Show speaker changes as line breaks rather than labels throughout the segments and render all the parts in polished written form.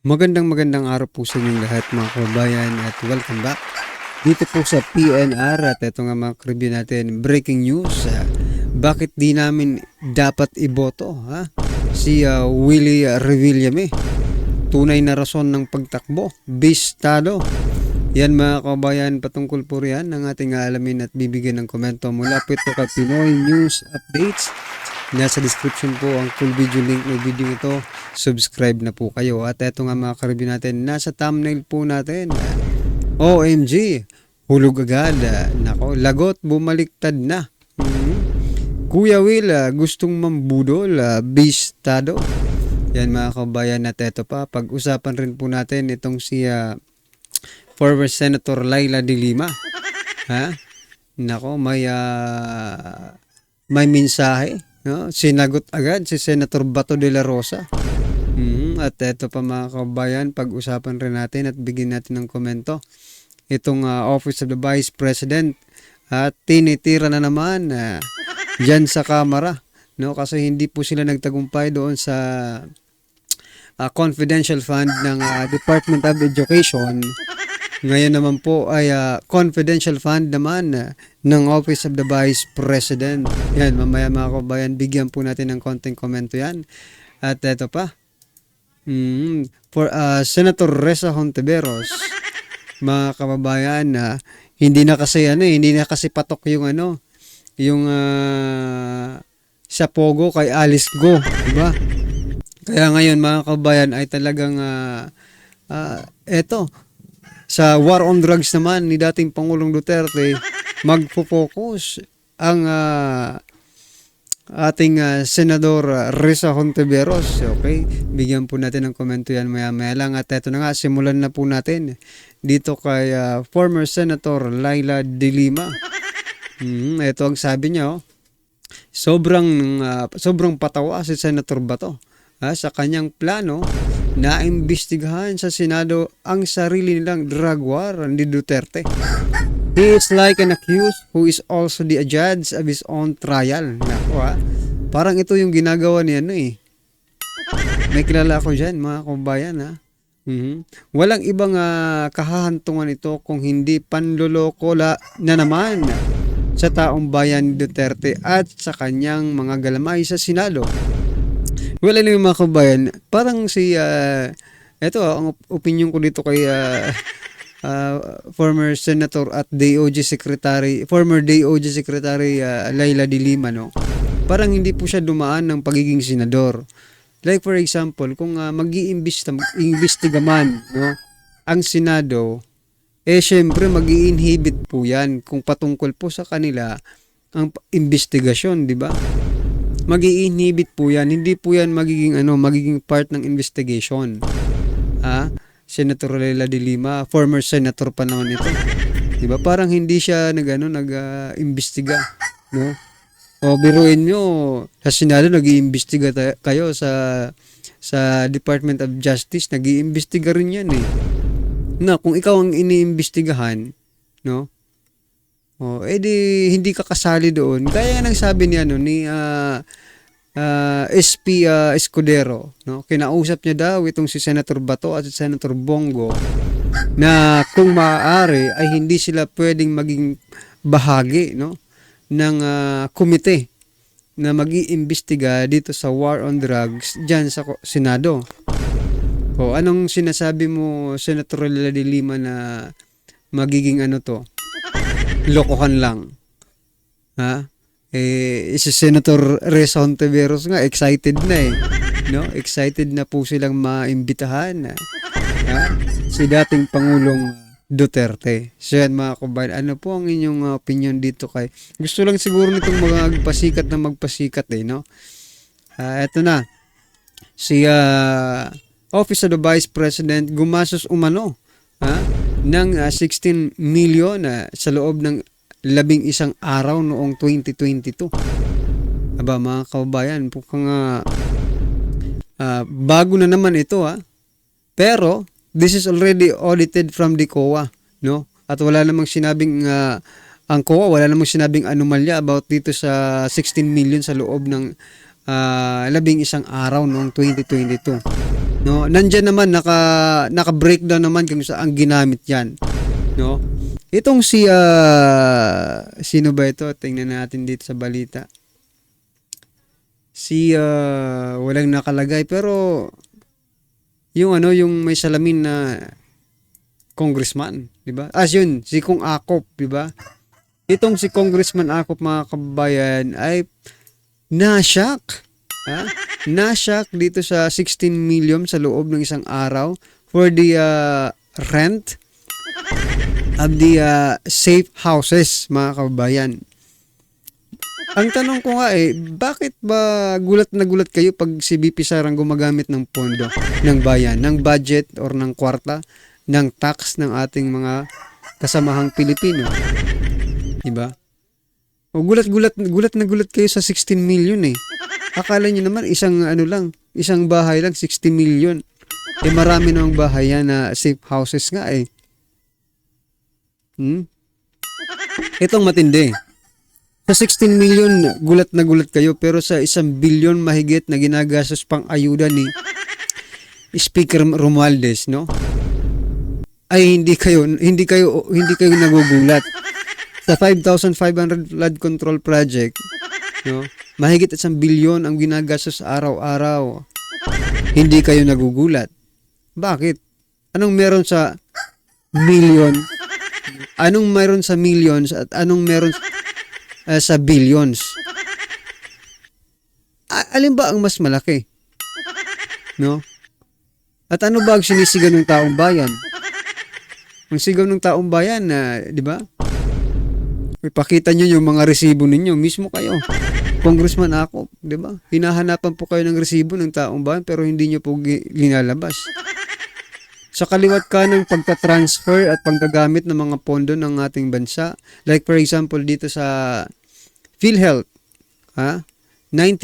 Magandang araw po sa inyong lahat mga kababayan at welcome back dito po sa PNR at ito nga mga review natin, breaking news. Bakit di namin dapat iboto si Willie Revillame? Tunay na rason ng pagtakbo, bistado. Yan mga kababayan, patungkol po riyan ang ating alamin at bibigyan ng komento mula po ito kay Pinoy News Updates. Nasa description po ang full video link ng video ito. Subscribe na po kayo. At eto nga mga ka-review natin, nasa thumbnail po natin. OMG, hulog agad. Nako, lagot, bumaliktad na. Kuya Will, gustong mambudol, bistado. Yan mga kabayan, at eto pa, pag-usapan rin po natin itong si former Senator Laila de Lima. Nako, may mensahe. No? Sinagot agad si Senator Bato de la Rosa. At eto pa mga kabayan, pag-usapan rin natin at bigyan natin ng komento. Itong Office of the Vice President at tinitira na naman dyan sa Kamara. No? Kasi hindi po sila nagtagumpay doon sa confidential fund ng Department of Education. Ngayon naman po ay confidential fund naman ng Office of the Vice President. Yan, mamaya mga kabayan, bigyan po natin ng konting komento yan. At eto pa, for Senator Ressa Hontiveros, mga kababayan, hindi na kasi patok yung sa Pogo kay Alice Go, diba? Kaya ngayon mga kababayan ay talagang eto, sa war on drugs naman ni dating Pangulong Duterte, magpo-focus ang ating Senador Ressa Hontiveros. Okay, bigyan po natin ng komento yan maya-maya lang. At eto na nga, simulan na po natin dito kay former Senator Laila de Lima. Ito ang sabi niya, sobrang patawa si Senator Bato sa kanyang plano na imbestigahan sa Senado ang sarili nilang drug war ni Duterte. He is like an accused who is also the judge of his own trial. Naku parang ito yung ginagawa niya May kilala ako dyan mga kabayan Walang ibang kahahantungan ito kung hindi panloloko na naman sa taong bayan ni Duterte at sa kanyang mga galamay sa Senado. Wala lang mga kabayan, parang si eto ang opinion ko dito kay former Senator at former DOJ Secretary Laila de Lima, no? Parang hindi po siya dumaan ng pagiging senador. Like for example, kung mag-iimbestiga man, no, ang Senado, syempre mag-i-inhibit po yan kung patungkol po sa kanila ang investigasyon, di ba? Mag-i-inhibit po yan, hindi po yan magiging part ng investigation. Senator Laila de Lima, former senator pa naman ito. 'Di ba? Parang hindi siya nag-imbestiga, no? O biruin nyo, sa Senado nag-iimbestiga kayo sa Department of Justice, nag-iimbestiga rin yan Na kung ikaw ang iniimbestigahan, no? Di hindi ka kasali doon. Kaya nang sabi niya ni SP Escudero, no? Kinausap niya daw itong si Senator Bato at si Senator Bongo na kung maaari ay hindi sila pwedeng maging bahagi, no, ng komite na mag-iimbestiga dito sa war on drugs diyan sa Senado. Anong sinasabi mo, Senator Laila de Lima, na magiging lokohan lang? Si Senator Ressa Hontiveros nga excited na no? Excited na po silang maimbitahan si dating Pangulong Duterte. So yan mga kabayan, ano po ang inyong opinion dito kay gusto lang siguro nitong magpasikat no? Eto na, si Office of the Vice President gumasos umano ng 16 million sa loob ng 11 araw noong 2022. Aba mga kababayan, bago na naman ito pero this is already audited from the COA, no? At wala namang sinabing ang COA, wala namang sinabing anomalya about dito sa 16 million sa loob ng 11 araw noong 2022. No, nandiyan naman naka-breakdown naman kung saan ginamit 'yan, no? Itong si sino ba ito? Tingnan natin dito sa balita. Si walang nakalagay pero yung yung may salamin na congressman, 'di ba? Yun, si Kong Akop, 'di ba? Itong si Congressman Akop, mga kababayan, ay na-shock. Na-shock dito sa 16 million sa loob ng isang araw for the rent of the safe houses, mga kababayan. Ang tanong ko nga bakit ba gulat na gulat kayo pag si BP Sara ang gumagamit ng pondo ng bayan, ng budget or ng kwarta, ng tax ng ating mga kasamahang Pilipino? Diba? O gulat na gulat kayo sa 16 million eh. Akala niyo naman isang bahay lang 60 million. Marami namang bahay yan na safe houses nga eh. Itong matindi. Sa 16 million, gulat na gulat kayo, pero sa 1 billion mahigit na ginagastos pang ayuda ni Speaker Romualdez, no? Ay hindi kayo nagugulat. Sa 5,500 flood control project, no? Mahigit 1 billion ang ginagastos araw-araw. Hindi kayo nagugulat. Bakit? Anong meron sa million? Anong meron sa millions at anong meron sa billions? Alin ba ang mas malaki? No? At ano ba ang sinisigaw ng taong bayan? Ang sigaw ng taong bayan na, 'di ba? Ipakita niyo yung mga resibo ninyo, mismo kayo. Congressman ako, 'di ba? Hinahanapan po kayo ng resibo ng taong bayan pero hindi niyo po linalabas. Sa kaliwat ka ng pagta-transfer at paggagamit ng mga pondo ng ating bansa, like for example dito sa PhilHealth, 90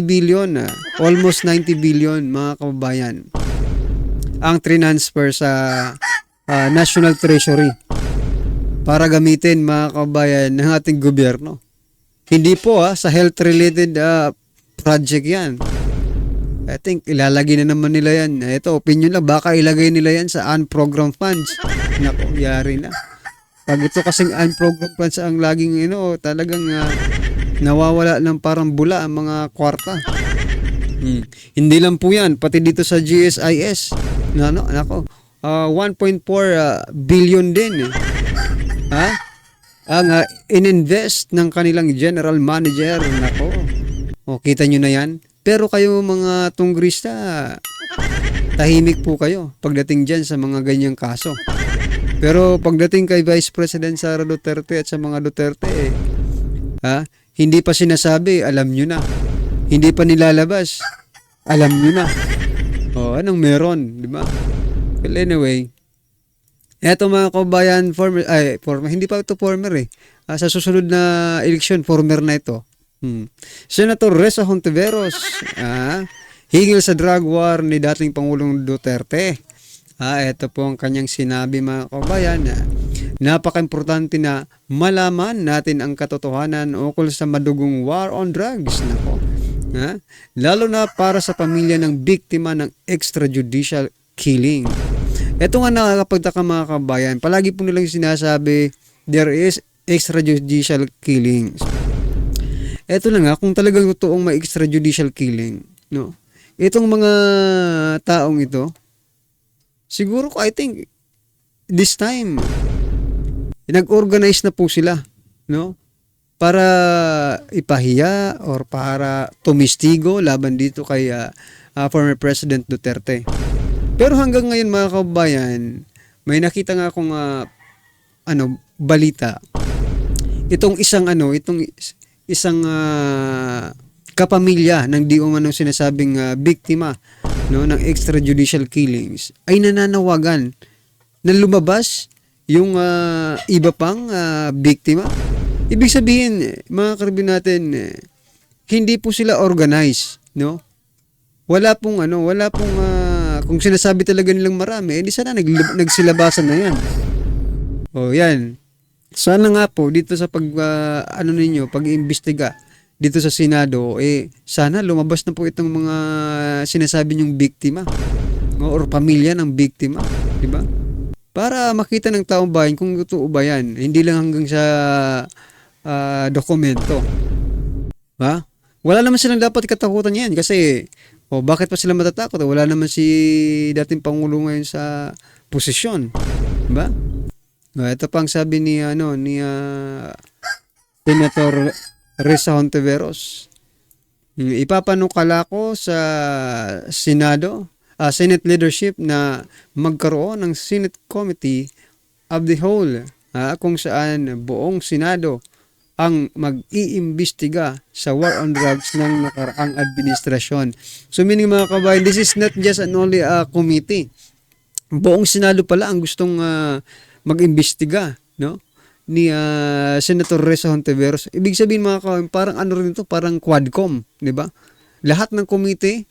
billion, almost 90 billion, mga kababayan, ang transfer sa National Treasury para gamitin, mga kababayan, ng ating gobyerno. Hindi po sa health-related project yan. I think ilalagay na naman nila yan. Ito, opinion lang, baka ilagay nila yan sa unprogrammed funds. Naku, yari na. Pag ito kasing unprogrammed funds ang laging, talagang nawawala ng parang bula ang mga kwarta. Hindi lang po yan, pati dito sa GSIS. Nako, 1.4 billion din. Ang ininvest ng kanilang general manager. Nako, kita nyo na yan. Pero kayo mga tunggrista, tahimik po kayo pagdating dyan sa mga ganyang kaso. Pero pagdating kay Vice President Sara Duterte at sa mga Duterte, hindi pa sinasabi, alam nyo na. Hindi pa nilalabas, alam nyo na. Anong meron, di ba? Well, anyway, eto mga kabayan, hindi pa ito former sa susunod na eleksyon, former na ito. Senator Ressa Hontiveros, hingil sa drug war ni dating Pangulong Duterte. Ito po ang kanyang sinabi, mga kabayan. Napaka-importante na malaman natin ang katotohanan ukol sa madugong war on drugs. Nako. Lalo na para sa pamilya ng biktima ng extrajudicial killing. Ito nga nakakapagtaka, mga kabayan. Palagi po nilang sinasabi, there is extrajudicial killings. Ito na nga, kung talagang totoong may extrajudicial killing, no? Itong mga taong ito, siguro I think, this time, nag-organize na po sila, no? Para ipahiya or para tumistigo laban dito kay former President Duterte. Pero hanggang ngayon, mga kababayan, may nakita nga akong balita. Itong isang kapamilya ng di umano sinasabing biktima, no, ng extrajudicial killings ay nananawagan na lumabas yung iba pang biktima. Ibig sabihin, mga karibin natin, hindi po sila organized, no? Wala pong kung sinasabi talaga nilang marami, di sana nagsilabasan na yan. Yan. Sana nga po dito sa pag-iimbestiga dito sa Senado, sana lumabas na po itong mga sinasabi niyong biktima. no, or pamilya ng biktima, di ba? Para makita ng taong bayan kung totoo ba yan. Hindi lang hanggang sa dokumento. Ha? Wala naman silang dapat katakutan yan kasi bakit pa sila matatakot? Wala naman si dating Pangulo ngayon sa posisyon. Diba? Ito pang sabi ni Senator Risa Hontiveros. Ipapanukala ko sa Senate leadership na magkaroon ng Senate Committee of the Whole kung saan buong Senado ang mag-iimbestiga sa war on drugs ng nakaraang administrasyon. So meaning mga kabayan, this is not just and only a committee. Buong Senado pala ang gustong mag-imbestiga, no? Ni Senator Risa Hontiveros. Ibig sabihin mga kabayan, parang ano rin ito, parang quadcom, di ba? Lahat ng committee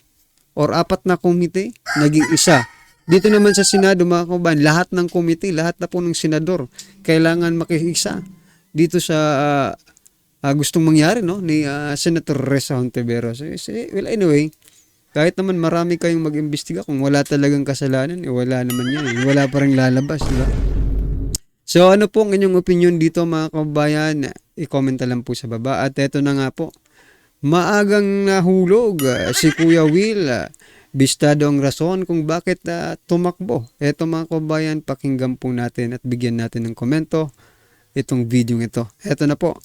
or 4 na committee naging isa. Dito naman sa Senado mga kabayan, lahat ng committee, lahat na po ng senador kailangan makiisa dito sa gustong mangyari, no, ni Senator Risa Hontiveros. Well, anyway, kahit naman marami kayong mag-imbestiga, kung wala talagang kasalanan, wala naman yan. Wala pa rin lalabas, di ba? So, ano po ang inyong opinion dito mga kabayan? I-comment lang po sa baba. At eto na nga po, maagang nahulog si Kuya Will. Bistado ang rason kung bakit tumakbo. Eto mga kabayan, pakinggan po natin at bigyan natin ng komento itong video ito. Eto na po.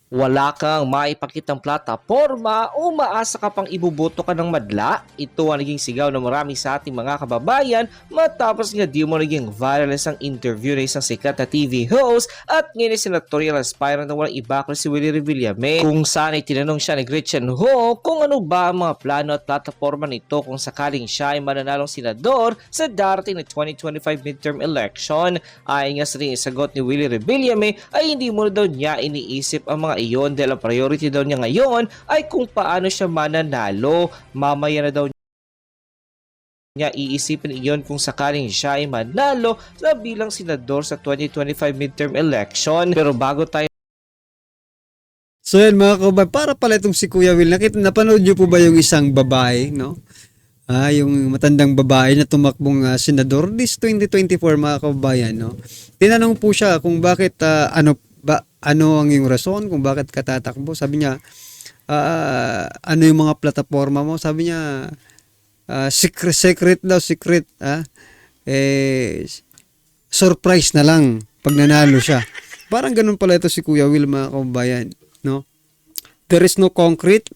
Wala kang maipakitang plataporma o umaasa ka pang ibuboto ka ng madla? Ito ang naging sigaw ng marami sa ating mga kababayan matapos nga di mo naging viral isang interview na isang sikat na TV host at ngayon senatorial aspirant na walang iba kundi si Willie Revillame, kung saan ay tinanong siya ni Gretchen Ho kung ano ba ang mga plano at plataporma nito kung sakaling siya ay mananalong senador sa darating na 2025 midterm election. Ayon nga sa ring sagot ni Willie Revillame ay hindi mo daw niya iniisip ang mga iyon dahil ang priority daw niya ngayon ay kung paano siya mananalo. Mamaya na daw niya iisipin iyon kung sakaling siya ay manalo na bilang senador sa 2025 midterm election. Pero bago tayo
So yan mga kababayan, para pala itong si Kuya Will, napanood niyo po ba yung isang babae, no? Yung matandang babae na tumakbong senador this 2024 mga kababayan, no? Tinanong po siya kung bakit ano ang iyong rason kung bakit ka tatakbo. Sabi niya, ano yung mga plataforma mo? Sabi niya, secret daw. Surprise na lang pag nanalo siya. Parang ganun pala ito si Kuya Will mga kababayan, no? There is no concrete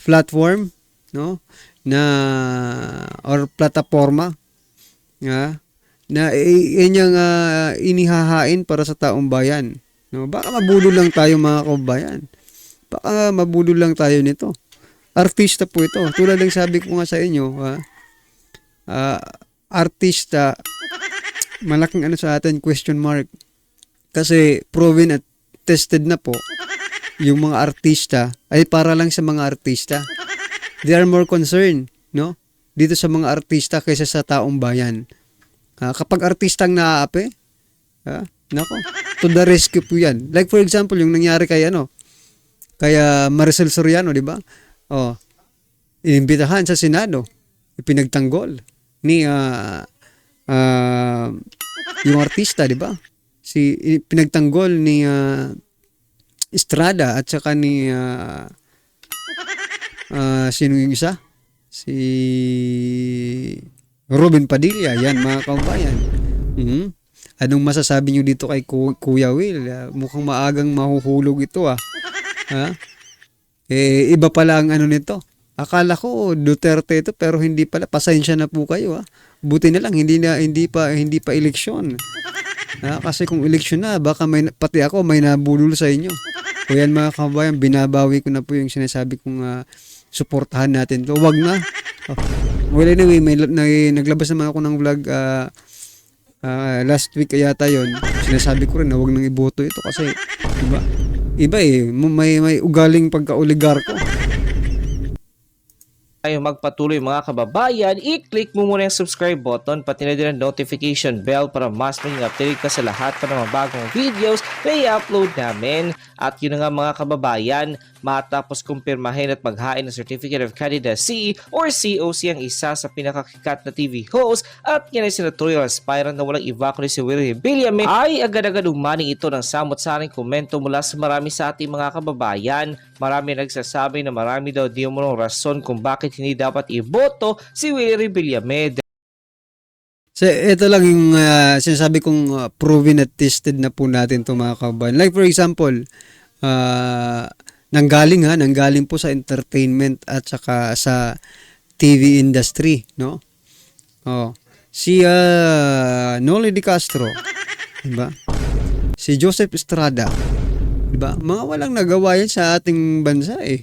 platform, no, na or plataforma na inyang inihahain para sa taong bayan, no? Baka mabulol lang tayo mga kababayan. Baka mabulol lang tayo nito. Artista po ito. Tulad ng sabi ko nga sa inyo, artista, malaking sa atin, question mark. Kasi proven at tested na po yung mga artista ay para lang sa mga artista. They are more concerned, no, dito sa mga artista kaysa sa taong bayan. Kapag artistang naaapi, nako, to the rescue po yan. Like for example, yung nangyari kay Maricel Soriano, di ba? Inimbitahan sa Senado, ipinagtanggol ni yung artista, di ba? Pinagtanggol ni Estrada at saka ni sino yung isa? Si Robin Padilla, yan mga kabayan. Anong masasabi nyo dito kay Kuya Will? Mukhang maagang mahuhulog ito iba pala ang nito. Akala ko Duterte ito pero hindi pala. Pasensya na po kayo Buti na lang hindi pa eleksyon. Kasi kung eleksyon na baka pati ako may nabulol sa inyo. O yan mga kabayan, binabawi ko na po yung sinasabi kong suportahan natin to. Wag na. Well anyway, naglabas naman ako ng vlog last week yata yon. Sinasabi ko rin na wag nang iboto ito kasi iba may ugaling pagka-oligarko.
tayo magpatuloy mga kababayan, i-click mo muna yung subscribe button pati na din ang notification bell para mas maging updated ka sa lahat pa ng mga bagong videos na i-upload namin. At yun na nga mga kababayan, matapos kumpirmahin at maghain ng Certificate of Candidacy or COC ang isa sa pinakakikat na TV host at yan ay senatorial aspirant na walang iba kundi si Willie Villame, ay agad-agad umani ito ng samot-saring komento mula sa marami sa ating mga kababayan. Marami nagsasabi na marami daw di mo rason kung bakit hindi dapat iboto si Willie Villame.
So, ito lang yung sinasabi kong proven at tested na po natin ito mga kababayan. Like for example, nanggaling po sa entertainment at saka sa TV industry, no? Oh, si Noli Di Castro, diba? Si Joseph Estrada, diba? Mga walang nagawa yan sa ating bansa eh.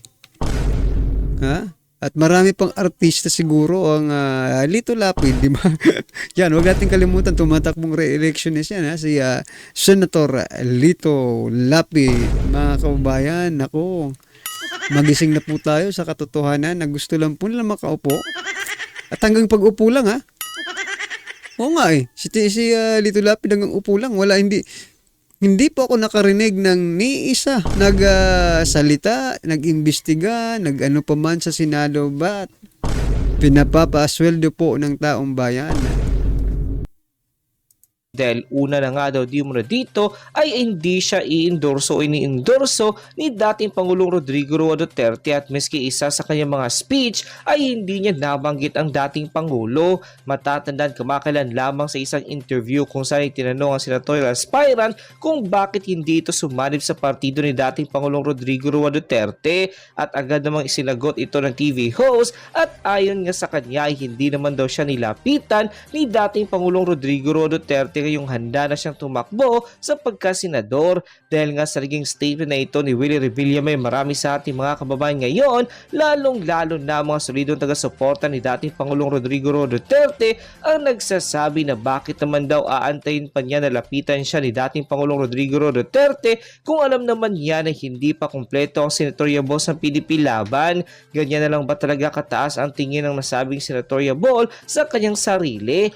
Ha? At marami pang artista siguro ang Lito Lapid, di ba? Yan, huwag natin kalimutan, tumatakbong re-election yan, ha? Si Senator Lito Lapid. Mga kababayan, ako, magising na po tayo sa katotohanan na gusto lang po nila makaupo. At hanggang pag-upo lang, ha? Oo nga eh, si Lito Lapid hanggang upo lang, hindi po ako nakarinig ng ni isa nagsalita, nag-imbestiga, nag-ano pa man sa Senado ba pinapapasweldo po ng taong bayan.
Dahil una na nga daw di mo na dito ay hindi siya i-endorso o ini-endorso ni dating Pangulong Rodrigo Roa Duterte at miski isa sa kanyang mga speech ay hindi niya nabanggit ang dating Pangulo. Matatandaan kamakailan lamang sa isang interview kung saan tinanong ang senatorial aspirant kung bakit hindi ito sumanib sa partido ni dating Pangulong Rodrigo Roa Duterte at agad namang isinagot ito ng TV host at ayon nga sa kanya ay hindi naman daw siya nilapitan ni dating Pangulong Rodrigo Roa Duterte ngayong handa na siyang tumakbo sa pagkasenador. Dahil nga sa naging statement na ito ni Willie Revillame, marami sa ating mga kababayan ngayon, lalong-lalo na mga solidong taga-suporta ni dating Pangulong Rodrigo Roa Duterte ang nagsasabi na bakit naman daw aantayin pa niya na lapitan siya ni dating Pangulong Rodrigo Roa Duterte kung alam naman niya na hindi pa kumpleto ang senatorial ball ng PDP laban. Ganyan na lang ba talaga kataas ang tingin ng nasabing senatorial ball sa kanyang sarili?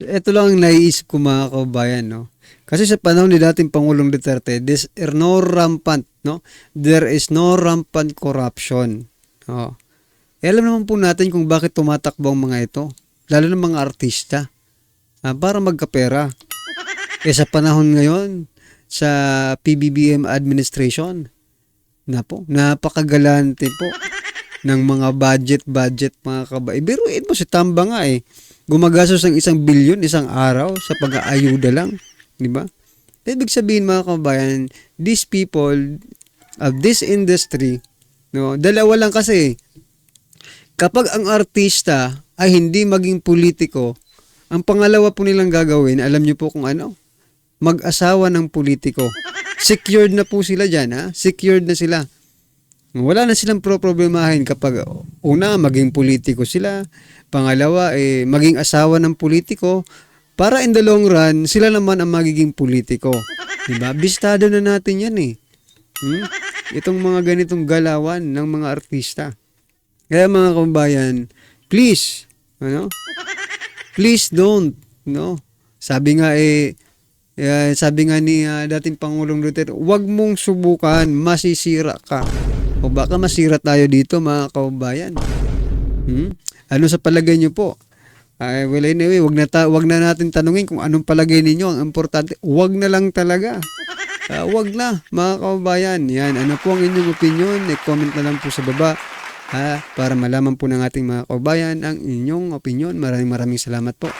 Ito lang ang naiisip ko mga kababayan, no? Kasi sa panahon ni dating Pangulong Duterte, there is no rampant corruption. Oh. Alam naman po natin kung bakit tumatakbo ang mga ito, lalo ng mga artista, para magkapera. Sa panahon ngayon, sa PBBM administration, napakagalante po ng mga budget mga kababayan. Biruin mo si Tamba nga eh. Gumagastos ng 1 bilyon isang araw sa pag-aayuda lang, di ba? Ibig sabihin mga kababayan, these people of this industry, no, dalawa lang kasi. Kapag ang artista ay hindi maging politiko, ang pangalawa po nilang gagawin, alam niyo po kung ano? Mag-asawa ng politiko. Secured na po sila diyan, ha? Secured na sila. Wala na silang problemahin kapag una, maging politiko sila. Pangalawa, maging asawa ng politiko. Para in the long run, sila naman ang magiging politiko. Diba? Bistado na natin yan eh. Itong mga ganitong galawan ng mga artista. Kaya mga kababayan, please, please don't, no? Sabi nga ni dating Pangulong Duterte, huwag mong subukan, masisira ka. O baka masira tayo dito mga kababayan. Ano sa palagay niyo po? Well anyway, wag na natin tanungin kung anong palagay ninyo. Ang importante, wag na lang talaga. Wag na mga kababayan. Yan, ano po ang inyong opinion? I-comment na lang po sa baba para malaman po ng ating mga kababayan ang inyong opinion. Maraming salamat po.